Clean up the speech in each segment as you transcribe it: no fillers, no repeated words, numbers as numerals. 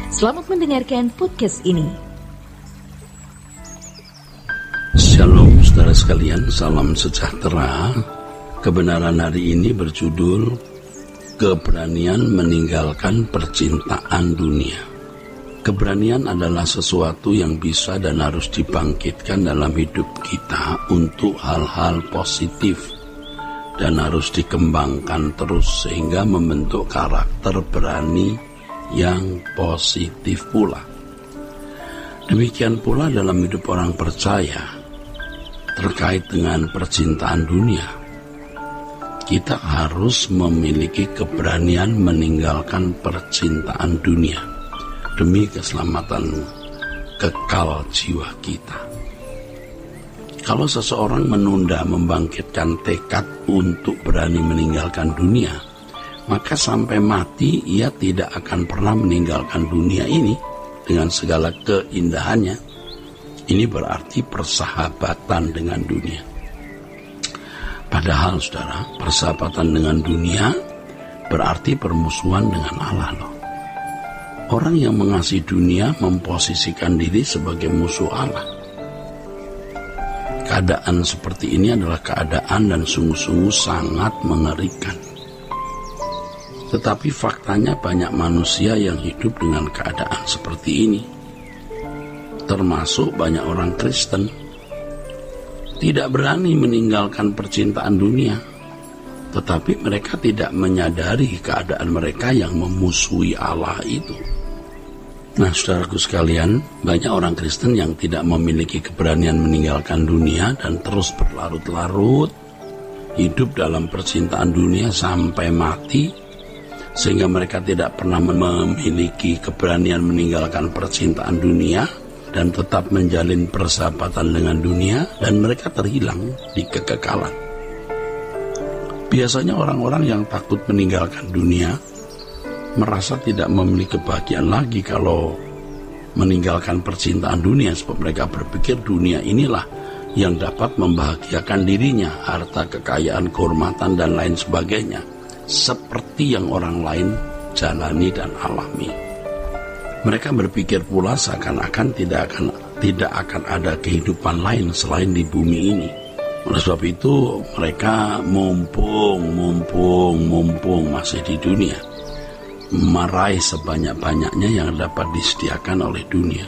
Selamat mendengarkan podcast ini. Shalom saudara sekalian, salam sejahtera. Kebenaran hari ini berjudul Keberanian Meninggalkan Percintaan Dunia. Keberanian adalah sesuatu yang bisa dan harus dibangkitkan dalam hidup kita untuk hal-hal positif dan harus dikembangkan terus sehingga membentuk karakter berani yang positif pula. Demikian pula dalam hidup orang percaya terkait dengan percintaan dunia. Kita harus memiliki keberanian meninggalkan percintaan dunia demi keselamatan kekal jiwa kita. Kalau seseorang menunda membangkitkan tekad untuk berani meninggalkan dunia, maka sampai mati ia tidak akan pernah meninggalkan dunia ini dengan segala keindahannya. Ini berarti persahabatan dengan dunia. Padahal saudara, persahabatan dengan dunia berarti permusuhan dengan Allah loh. Orang yang mengasihi dunia memposisikan diri sebagai musuh Allah. Keadaan seperti ini adalah keadaan dan sungguh-sungguh sangat mengerikan. Tetapi faktanya banyak manusia yang hidup dengan keadaan seperti ini. Termasuk banyak orang Kristen. Tidak berani meninggalkan percintaan dunia. Tetapi mereka tidak menyadari keadaan mereka yang memusuhi Allah itu. Nah saudaraku sekalian, banyak orang Kristen yang tidak memiliki keberanian meninggalkan dunia dan terus berlarut-larut hidup dalam percintaan dunia sampai mati, sehingga mereka tidak pernah memiliki keberanian meninggalkan percintaan dunia dan tetap menjalin persahabatan dengan dunia, dan mereka terhilang di kekekalan. Biasanya orang-orang yang takut meninggalkan dunia merasa tidak memiliki kebahagiaan lagi kalau meninggalkan percintaan dunia, sebab mereka berpikir dunia inilah yang dapat membahagiakan dirinya, harta, kekayaan, kehormatan, dan lain sebagainya, seperti yang orang lain jalani dan alami. Mereka berpikir pula seakan-akan tidak akan ada kehidupan lain selain di bumi ini. Oleh sebab itu mereka mumpung masih di dunia, meraih sebanyak-banyaknya yang dapat disediakan oleh dunia.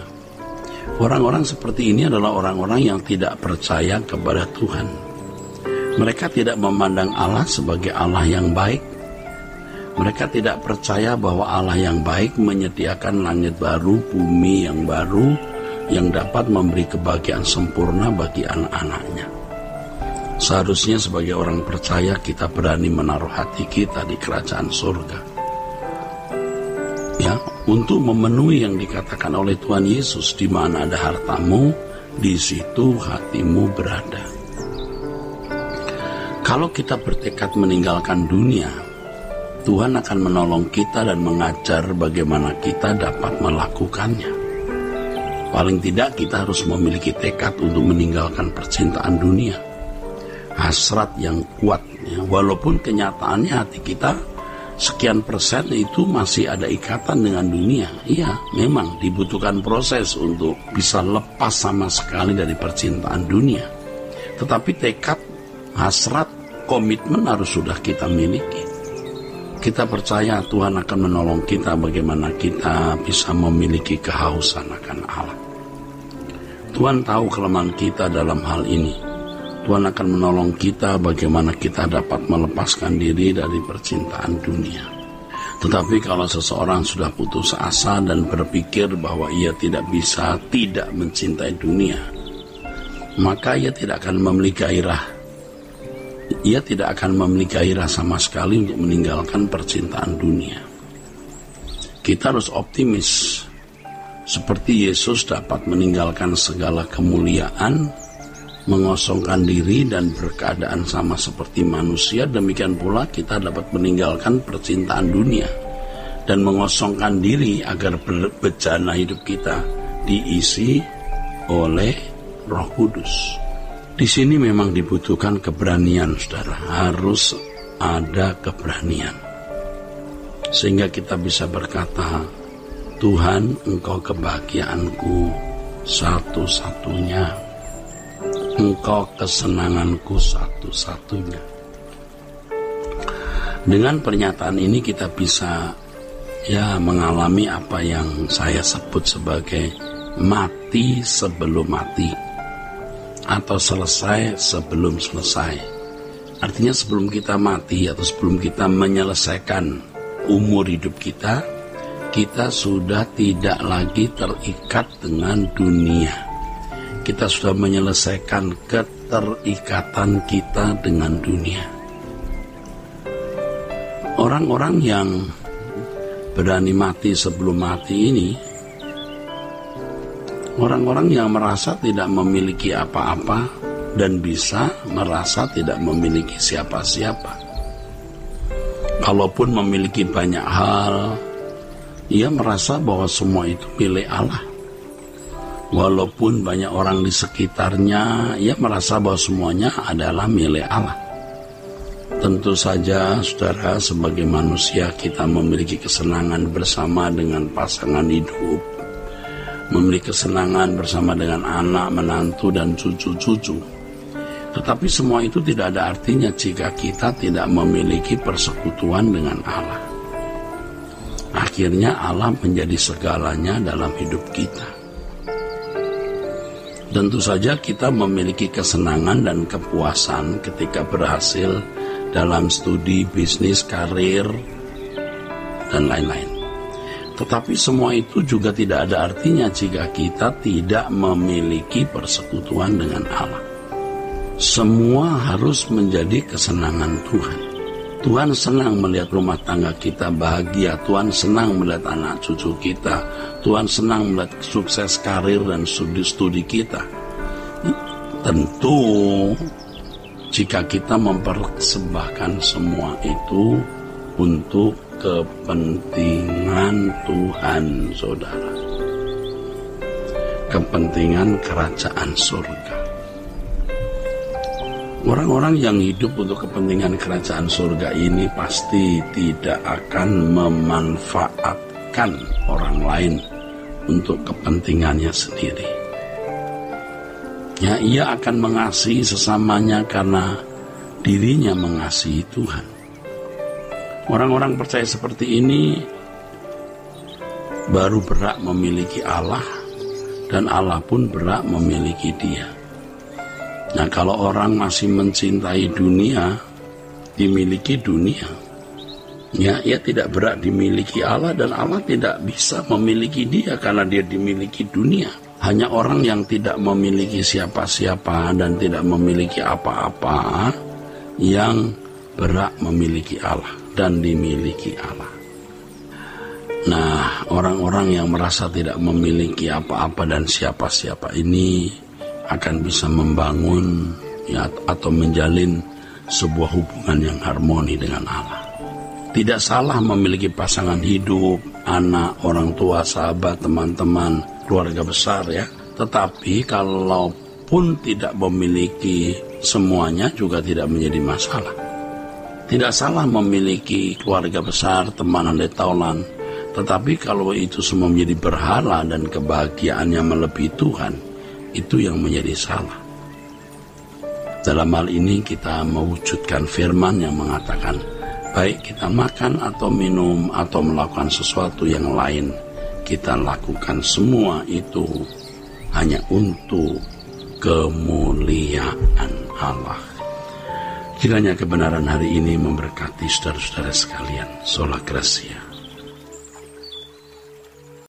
Orang-orang seperti ini adalah orang-orang yang tidak percaya kepada Tuhan. Mereka tidak memandang Allah sebagai Allah yang baik. Mereka tidak percaya bahwa Allah yang baik menyediakan langit baru, bumi yang baru, yang dapat memberi kebahagiaan sempurna bagi anak-anaknya. Seharusnya sebagai orang percaya kita berani menaruh hati kita di kerajaan surga. Ya, untuk memenuhi yang dikatakan oleh Tuhan Yesus, di mana ada hartamu, di situ hatimu berada. Kalau kita bertekad meninggalkan dunia, Tuhan akan menolong kita dan mengajar bagaimana kita dapat melakukannya. Paling tidak kita harus memiliki tekad untuk meninggalkan percintaan dunia. Hasrat yang kuat, ya, walaupun kenyataannya hati kita sekian persen itu masih ada ikatan dengan dunia. Iya, memang dibutuhkan proses untuk bisa lepas sama sekali dari percintaan dunia. Tetapi tekad, hasrat, komitmen harus sudah kita miliki. Kita percaya Tuhan akan menolong kita bagaimana kita bisa memiliki kehausan akan Allah. Tuhan tahu kelemahan kita dalam hal ini. Tuhan akan menolong kita bagaimana kita dapat melepaskan diri dari percintaan dunia. Tetapi kalau seseorang sudah putus asa dan berpikir bahwa ia tidak bisa tidak mencintai dunia, maka ia tidak akan memiliki gairah. Ia tidak akan memiliki gairah sama sekali untuk meninggalkan percintaan dunia. Kita harus optimis. Seperti Yesus dapat meninggalkan segala kemuliaan, mengosongkan diri dan berkeadaan sama seperti manusia, demikian pula kita dapat meninggalkan percintaan dunia dan mengosongkan diri agar bejana hidup kita diisi oleh Roh Kudus. Di sini memang dibutuhkan keberanian, saudara. Harus ada keberanian. Sehingga kita bisa berkata, Tuhan, Engkau kebahagiaanku satu-satunya, Engkau kesenanganku satu-satunya. Dengan pernyataan ini kita bisa mengalami apa yang saya sebut sebagai mati sebelum mati, atau selesai sebelum selesai. Artinya sebelum kita mati atau sebelum kita menyelesaikan umur hidup kita, kita sudah tidak lagi terikat dengan dunia. Kita sudah menyelesaikan keterikatan kita dengan dunia. Orang-orang yang berani mati sebelum mati ini, orang-orang yang merasa tidak memiliki apa-apa dan bisa merasa tidak memiliki siapa-siapa. Kalaupun memiliki banyak hal, ia merasa bahwa semua itu milik Allah. Walaupun banyak orang di sekitarnya, ia merasa bahwa semuanya adalah milik Allah. Tentu saja, saudara, sebagai manusia kita memiliki kesenangan bersama dengan pasangan hidup, memiliki kesenangan bersama dengan anak, menantu, dan cucu-cucu. Tetapi semua itu tidak ada artinya jika kita tidak memiliki persekutuan dengan Allah. Akhirnya Allah menjadi segalanya dalam hidup kita. Tentu saja kita memiliki kesenangan dan kepuasan ketika berhasil dalam studi, bisnis, karir, dan lain-lain. Tetapi semua itu juga tidak ada artinya jika kita tidak memiliki persekutuan dengan Allah. Semua harus menjadi kesenangan Tuhan. Tuhan senang melihat rumah tangga kita bahagia. Tuhan senang melihat anak cucu kita. Tuhan senang melihat sukses karir dan studi kita. Tentu jika kita mempersembahkan semua itu untuk kepentingan Tuhan, saudara. Kepentingan kerajaan surga. Orang-orang yang hidup untuk kepentingan kerajaan surga ini pasti tidak akan memanfaatkan orang lain untuk kepentingannya sendiri. Ya, ia akan mengasihi sesamanya karena dirinya mengasihi Tuhan. Orang-orang percaya seperti ini baru berhak memiliki Allah, dan Allah pun berhak memiliki dia. Nah, kalau orang masih mencintai dunia, dimiliki dunia, ya, ia tidak berhak dimiliki Allah, dan Allah tidak bisa memiliki dia karena dia dimiliki dunia. Hanya orang yang tidak memiliki siapa-siapa dan tidak memiliki apa-apa yang berhak memiliki Allah dan dimiliki Allah. Nah, orang-orang yang merasa tidak memiliki apa-apa dan siapa-siapa ini akan bisa membangun atau menjalin sebuah hubungan yang harmoni dengan Allah. Tidak salah memiliki pasangan hidup, anak, orang tua, sahabat, teman-teman, keluarga besar ya. Tetapi kalaupun tidak memiliki semuanya juga tidak menjadi masalah. Tidak salah memiliki keluarga besar, teman dan taulan. Tetapi kalau itu semua menjadi berhala dan kebahagiaannya melebihi Tuhan, itu yang menjadi salah. Dalam hal ini kita mewujudkan firman yang mengatakan, baik kita makan atau minum atau melakukan sesuatu yang lain, kita lakukan semua itu hanya untuk kemuliaan Allah. Kiranya kebenaran hari ini memberkati saudara-saudara sekalian. Sola Gracia.